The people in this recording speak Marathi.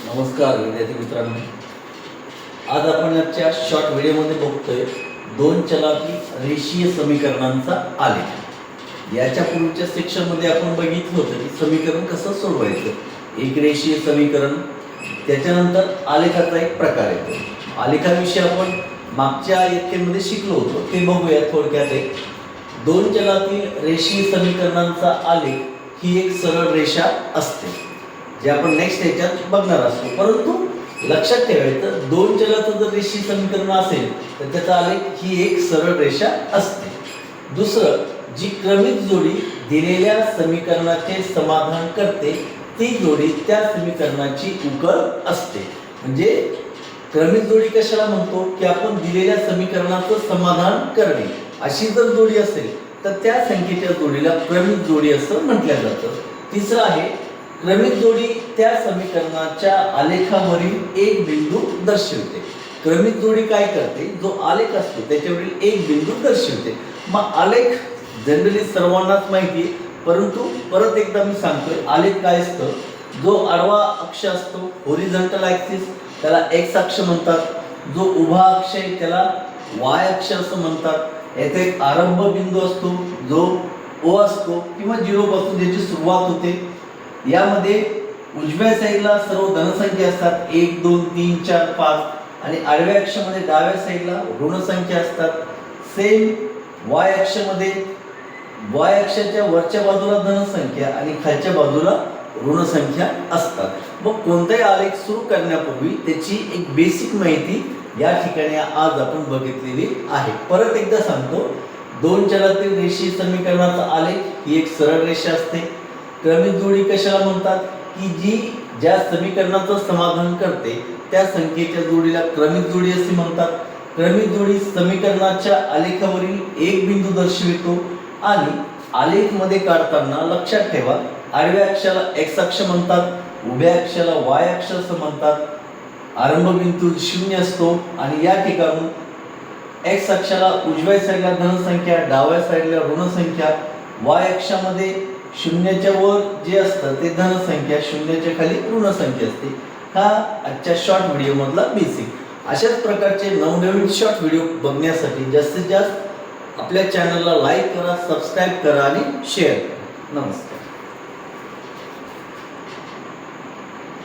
नमस्कार विद्यार्थी मित्रांनो, आज आपण आजच्या शॉर्ट व्हिडिओमध्ये बघतोय दोन चलातील रेषीय समीकरणांचा आलेख। याच्या पूर्वीच्या सेक्शनमध्ये आपण बघितलं होतं की समीकरण कसं सोडवायचं। एक रेषीय समीकरण, त्याच्यानंतर आलेखाचा एक प्रकार येतो। आलेखाविषयी आपण मागच्या इयत्तेमध्ये शिकलो होतो, ते बघूया थोडक्यात। एक दोन चलातील रेषीय समीकरणांचा आलेख ही एक सरळ रेषा असते, जे आपण नेक्स्ट याच्यात बघणार असतो। परंतु लक्षात ठेवायचं, दोन चलाचं जर रेषीय समीकरण असेल तर त्याचा आलेख ही एक सरळ रेषा असते। दुसरं, जी क्रमिक जोडी दिलेल्या समीकरणाचे समाधान करते ती जोडी त्या समीकरणाची उकल असते। म्हणजे क्रमिक जोडी कशाला म्हणतो की आपण दिलेल्या समीकरणाचं समाधान करणे, अशी जर जोडी असेल तर त्या संख्येच्या जोडीला क्रमिक जोडी असं म्हटलं जातं। तिसरं आहे, क्रमिक जोडी त्या समीकरणाच्या आलेखावरील एक बिंदू दर्शवते। क्रमिक जोडी काय करते, जो आलेख असतो त्याच्यावरील एक बिंदू दर्शवते। मग आलेख जनरली सर्वांनाच माहिती आहे, परंतु परत एकदा मी सांगतोय, आलेख काय असतं, जो आडवा अक्ष असतो हॉरिझॉन्टल ॲक्सिस त्याला एक्स अक्ष म्हणतात। जो उभा अक्ष आहे त्याला वाय अक्ष असं म्हणतात। याचा एक आरंभ बिंदू असतो जो ओ असतो किंवा 0 पासून ज्याची सुरुवात होते। यामध्ये उजव्या साईडला सर्व धनसंख्या असतात, 1 2 3 4 5, आणि आडव्या अक्षामध्ये डाव्या साईडला ऋण संख्या असतात। सेम वाय अक्षामध्ये वाय अक्षाच्या वरच्या बाजूला धनसंख्या आणि खालच्या बाजूला ऋण संख्या असतात। मग कोणताही आलेख सुरू करण्यापूर्वी त्याची एक बेसिक माहिती या ठिकाणी आज आपण बघितलेली आहे। परत एकदा सांगतो, दोन चलातील रेषीय समीकरणाचा आलेख ही एक सरळ रेषा असते। क्रमिक जोडी कशाला म्हणतात की जी ज्या समीकरणाचं समाधान करते त्या संख्येच्या जोडीला क्रमिक जोडी असे म्हणतात। क्रमिक जोडी समीकरणाच्या आलेखावरील एक बिंदू दर्शवितो आणि आलेख मध्ये काढताना लक्षात ठेवा, आडव्या अक्षाला एक्स अक्ष म्हणतात, उभ्या अक्षाला वाय अक्ष असं म्हणतात। आरंभ बिंदू 0 असतो आणि या ठिकाणून एक्स अक्षाला उजव्या साईडला धनसंख्या, डाव्या साईडला ऋण संख्या, वाय अक्षामध्ये शून्याच्या वर जे असतं ते धनसंख्या, शून्याच्या खाली ऋण संख्या असते। हा आजच्या शॉर्ट व्हिडिओ मधला बेसिक। अशाच प्रकारचे नवनवीन शॉर्ट व्हिडिओ बघण्यासाठी जास्तीत जास्त आपल्या चॅनलला लाईक करा, सबस्क्राईब करा आणि शेअर करा। नमस्कार।